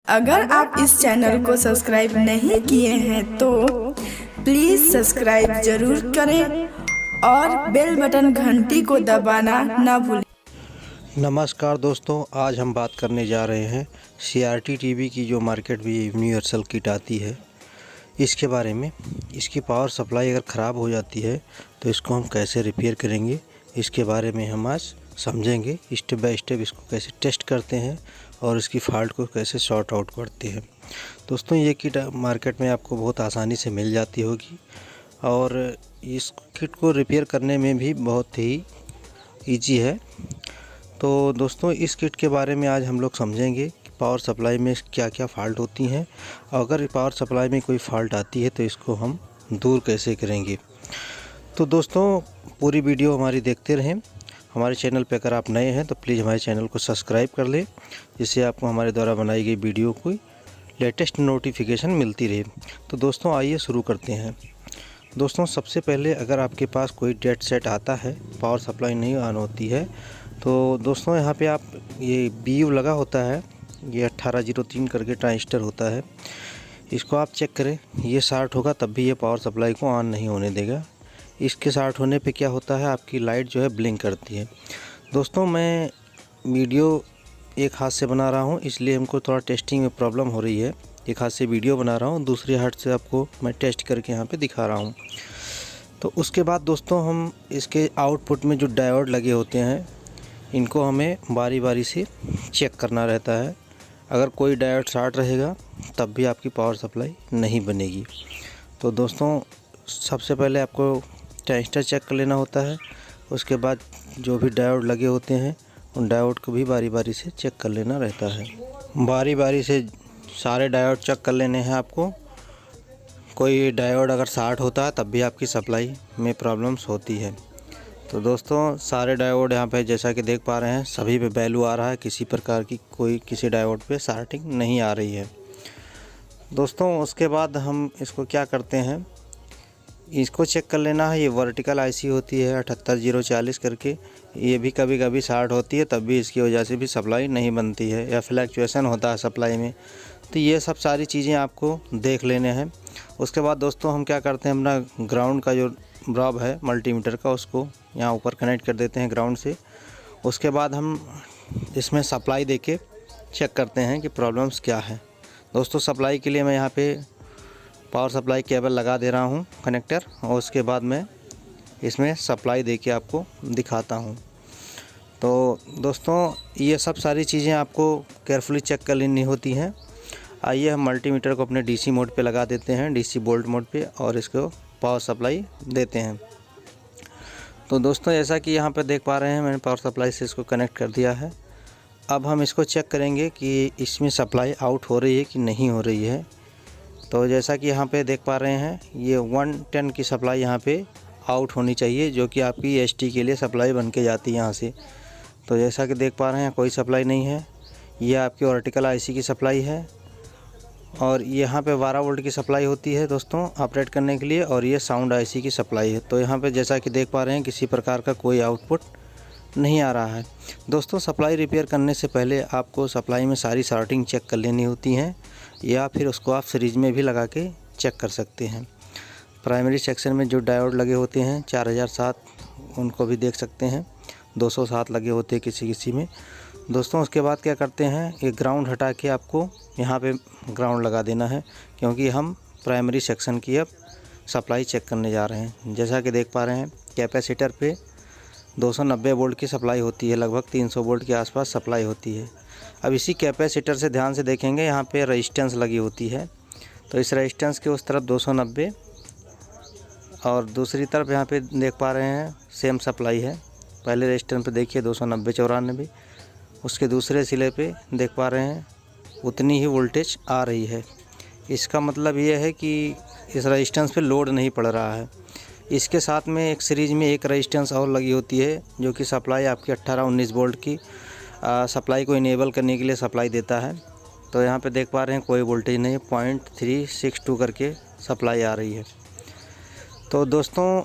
अगर आप इस चैनल को सब्सक्राइब नहीं किए हैं तो प्लीज़ सब्सक्राइब जरूर करें और बेल बटन घंटी को दबाना ना भूलें। नमस्कार दोस्तों, आज हम बात करने जा रहे हैं CRT टीवी की जो मार्केट में यूनिवर्सल किट आती है इसके बारे में। इसकी पावर सप्लाई अगर ख़राब हो जाती है तो इसको हम कैसे रिपेयर करेंगे, इसके बारे में हम आज समझेंगे। स्टेप बाय स्टेप इसको कैसे टेस्ट करते हैं और इसकी फॉल्ट को कैसे सॉर्ट आउट करते हैं। दोस्तों, ये किट मार्केट में आपको बहुत आसानी से मिल जाती होगी और इस किट को रिपेयर करने में भी बहुत ही ईजी है। तो दोस्तों, इस किट के बारे में आज हम लोग समझेंगे कि पावर सप्लाई में क्या क्या फ़ॉल्ट होती हैं। अगर पावर सप्लाई में कोई फ़ॉल्ट आती है तो इसको हम दूर कैसे करेंगे। तो दोस्तों, पूरी वीडियो हमारी देखते रहें। हमारे चैनल पर अगर आप नए हैं तो प्लीज़ हमारे चैनल को सब्सक्राइब कर लें, जिससे आपको हमारे द्वारा बनाई गई वीडियो की लेटेस्ट नोटिफिकेशन मिलती रहे। तो दोस्तों, आइए शुरू करते हैं। दोस्तों, सबसे पहले अगर आपके पास कोई डेड सेट आता है, पावर सप्लाई नहीं ऑन होती है, तो दोस्तों यहाँ पे आप ये BU लगा होता है, ये 1803 करके ट्रांजिस्टर होता है, इसको आप चेक करें। ये शॉर्ट होगा तब भी ये पावर सप्लाई को ऑन नहीं होने देगा। इसके शॉर्ट होने पे क्या होता है, आपकी लाइट जो है ब्लिंक करती है। दोस्तों, मैं वीडियो एक हाथ से बना रहा हूँ, इसलिए हमको थोड़ा टेस्टिंग में प्रॉब्लम हो रही है। एक हाथ से वीडियो बना रहा हूँ, दूसरी हाथ से आपको मैं टेस्ट करके यहाँ पे दिखा रहा हूँ। तो उसके बाद दोस्तों, हम इसके आउटपुट में जो डायोड लगे होते हैं इनको हमें बारी बारी से चेक करना रहता है। अगर कोई डायोड शॉर्ट रहेगा तब भी आपकी पावर सप्लाई नहीं बनेगी। तो दोस्तों, सबसे पहले आपको ट्रांजिस्टर चेक कर लेना होता है। उसके बाद जो भी डायोड लगे होते हैं उन डायोड को भी बारी बारी से चेक कर लेना रहता है। बारी बारी से सारे डायोड चेक कर लेने हैं आपको। कोई डायोड अगर शॉर्ट होता है तब भी आपकी सप्लाई में प्रॉब्लम्स होती है। तो दोस्तों, सारे डायोड यहाँ पे जैसा कि देख पा रहे हैं सभी पे वैल्यू आ रहा है, किसी प्रकार की किसी डायोड पे शॉर्टिंग नहीं आ रही है। दोस्तों, उसके बाद हम इसको क्या करते हैं, इसको चेक कर लेना है। ये वर्टिकल IC होती है 78040 करके, ये भी कभी कभी शॉर्ट होती है, तब भी इसकी वजह से भी सप्लाई नहीं बनती है या फ्लैक्चुएशन होता है सप्लाई में। तो ये सब सारी चीज़ें आपको देख लेने हैं। उसके बाद दोस्तों, हम क्या करते हैं, अपना ग्राउंड का जो ब्रॉब है मल्टीमीटर का, उसको यहाँ ऊपर कनेक्ट कर देते हैं ग्राउंड से। उसके बाद हम इसमें सप्लाई देके चेक करते हैं कि प्रॉब्लम्स क्या है। दोस्तों, सप्लाई के लिए मैं यहाँ पे पावर सप्लाई केबल लगा दे रहा हूँ कनेक्टर, और उसके बाद मैं इसमें सप्लाई देके आपको दिखाता हूँ। तो दोस्तों, ये सब सारी चीज़ें आपको केयरफुली चेक कर लेनी होती हैं। आइए हम मल्टीमीटर को अपने DC मोड पे लगा देते हैं, DC वोल्ट मोड पे, और इसको पावर सप्लाई देते हैं। तो दोस्तों, जैसा कि यहाँ पे देख पा रहे हैं मैंने पावर सप्लाई से इसको कनेक्ट कर दिया है। अब हम इसको चेक करेंगे कि इसमें सप्लाई आउट हो रही है कि नहीं हो रही है। तो जैसा कि यहाँ पे देख पा रहे हैं, ये 110 की सप्लाई यहाँ पे आउट होनी चाहिए, जो कि आपकी ST के लिए सप्लाई बन के जाती है यहाँ से। तो जैसा कि देख पा रहे हैं कोई सप्लाई नहीं है। ये आपकी वर्टिकल IC की सप्लाई है, और यहाँ पे 12 वोल्ट की सप्लाई होती है दोस्तों ऑपरेट करने के लिए, और ये साउंड IC की सप्लाई है। तो यहाँ पे जैसा कि देख पा रहे हैं किसी प्रकार का कोई आउटपुट नहीं आ रहा है। दोस्तों, सप्लाई रिपेयर करने से पहले आपको सप्लाई में सारी शॉर्टिंग चेक कर लेनी होती हैं, या फिर उसको आप सीरीज में भी लगा के चेक कर सकते हैं। प्राइमरी सेक्शन में जो डायोड लगे होते हैं 4007, उनको भी देख सकते हैं। 207 लगे होते हैं किसी किसी में। दोस्तों, उसके बाद क्या करते हैं, ये ग्राउंड हटा के आपको यहाँ पे ग्राउंड लगा देना है, क्योंकि हम प्राइमरी सेक्शन की अब सप्लाई चेक करने जा रहे हैं। जैसा कि देख पा रहे हैं कैपेसिटर पे 290 वोल्ट की सप्लाई होती है, लगभग 300 वोल्ट के आसपास सप्लाई होती है। अब इसी कैपेसिटर से ध्यान से देखेंगे, यहाँ पे रेजिस्टेंस लगी होती है। तो इस रेजिस्टेंस के उस तरफ 290, और दूसरी तरफ यहाँ पे देख पा रहे हैं सेम सप्लाई है। पहले रेजिस्टेंस पे देखिए 290 94, उसके दूसरे सिले पे देख पा रहे हैं उतनी ही वोल्टेज आ रही है। इसका मतलब ये है कि इस रेजिस्टेंस पे लोड नहीं पड़ रहा है। इसके साथ में एक सीरीज में एक रेजिस्टेंस और लगी होती है, जो कि सप्लाई आपकी 18-19 वोल्ट की सप्लाई को इनेबल करने के लिए सप्लाई देता है। तो यहाँ पे देख पा रहे हैं कोई वोल्टेज नहीं, 0.362 करके सप्लाई आ रही है। तो दोस्तों,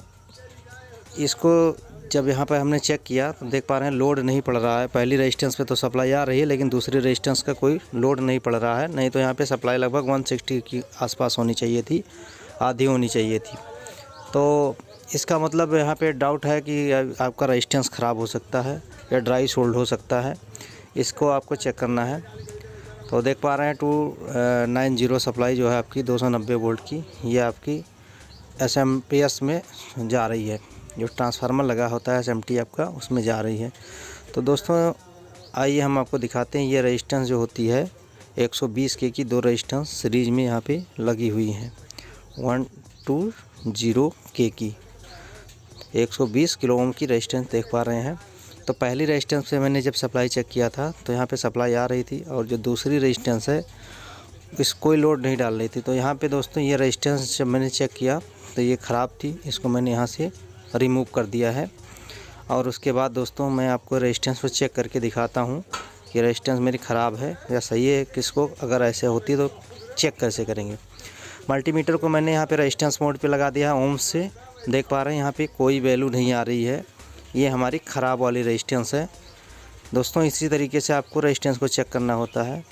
इसको जब यहाँ पर हमने चेक किया तो देख पा रहे हैं लोड नहीं पड़ रहा है। पहली रेजिस्टेंस पे तो सप्लाई आ रही है, लेकिन दूसरी रेजिस्टेंस का कोई लोड नहीं पड़ रहा है। नहीं तो यहाँ पे सप्लाई लगभग 160 के आसपास होनी चाहिए थी, आधी होनी चाहिए थी। तो इसका मतलब यहाँ पे डाउट है कि आपका रेजिस्टेंस ख़राब हो सकता है या ड्राई सोल्ड हो सकता है। इसको आपको चेक करना है। तो देख पा रहे हैं 290 सप्लाई जो है आपकी 290 वोल्ट की, ये आपकी एसएमपीएस में जा रही है। जो ट्रांसफार्मर लगा होता है एसएमटी आपका, उसमें जा रही है। तो दोस्तों आइए हम आपको दिखाते हैं। ये रेजिस्टेंस जो होती है 120 के की 2 रेजिस्टेंस सीरीज में यहाँ पे लगी हुई हैं 120 के की 120 किलो ओम की रेजिस्टेंस देख पा रहे हैं। तो पहली रेजिस्टेंस से मैंने जब सप्लाई चेक किया था तो यहाँ पे सप्लाई आ रही थी, और जो दूसरी रेजिस्टेंस है इस कोई लोड नहीं डाल रही थी। तो यहाँ पे दोस्तों ये रेजिस्टेंस जब मैंने चेक किया तो ये ख़राब थी, इसको मैंने यहाँ से रिमूव कर दिया है। और उसके बाद दोस्तों मैं आपको रेजिस्टेंस को चेक करके दिखाता हूँ कि रेजिस्टेंस मेरी ख़राब है या सही है। किसको अगर ऐसे होती तो चेक कैसे करेंगे। मल्टीमीटर को मैंने यहाँ पे रेजिस्टेंस मोड पे लगा दिया है ओम से। देख पा रहे हैं यहाँ पे कोई वैल्यू नहीं आ रही है, ये हमारी ख़राब वाली रेजिस्टेंस है। दोस्तों इसी तरीके से आपको रेजिस्टेंस को चेक करना होता है।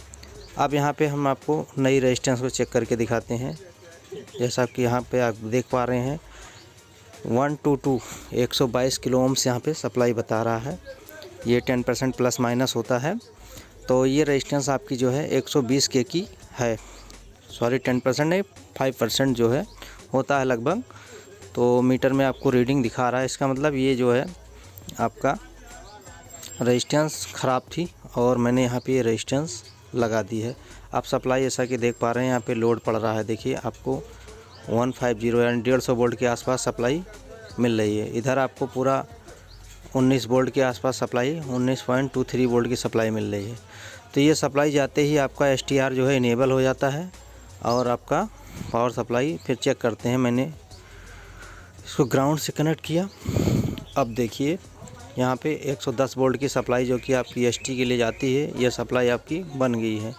अब यहाँ पे हम आपको नई रेजिस्टेंस को चेक करके दिखाते हैं। जैसा कि यहाँ पे आप देख पा रहे हैं 122 किलो ओम से यहाँ पे सप्लाई बता रहा है। ये 10% प्लस माइनस होता है। तो ये रेजिस्टेंस आपकी जो है 120 के की है। सॉरी 10% नहीं, 5% जो है होता है लगभग। तो मीटर में आपको रीडिंग दिखा रहा है। इसका मतलब ये जो है आपका रेजिस्टेंस ख़राब थी और मैंने यहाँ पे ये रेजिस्टेंस लगा दी है। आप सप्लाई जैसा कि देख पा रहे हैं यहाँ पे लोड पड़ रहा है। देखिए आपको 150 यानी 150 वोल्ट के आसपास सप्लाई मिल रही है। इधर आपको पूरा 19 वोल्ट के आसपास सप्लाई 19.23 वोल्ट की सप्लाई मिल रही है। तो ये सप्लाई जाते ही आपका एसटीआर जो है इनेबल हो जाता है और आपका पावर सप्लाई फिर चेक करते हैं। मैंने इसको ग्राउंड से कनेक्ट किया। अब देखिए यहाँ पे 110 वोल्ट की सप्लाई जो कि आपकी एसटी के लिए जाती है, ये सप्लाई आपकी बन गई है।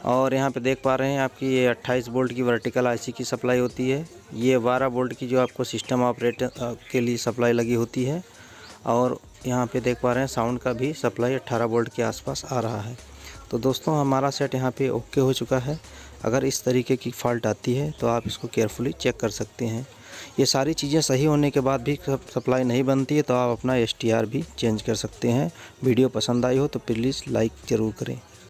और यहाँ पे देख पा रहे हैं आपकी ये 28 वोल्ट की वर्टिकल आईसी की सप्लाई होती है। ये 12 वोल्ट की जो आपको सिस्टम ऑपरेटर के लिए सप्लाई लगी होती है। और यहाँ पे देख पा रहे हैं साउंड का भी सप्लाई 18 वोल्ट के आसपास आ रहा है। तो दोस्तों हमारा सेट यहाँ पे ओके हो चुका है। अगर इस तरीके की फ़ॉल्ट आती है तो आप इसको केयरफुली चेक कर सकते हैं। ये सारी चीज़ें सही होने के बाद भी सप्लाई नहीं बनती है तो आप अपना एसटीआर भी चेंज कर सकते हैं। वीडियो पसंद आई हो तो प्लीज़ लाइक ज़रूर करें।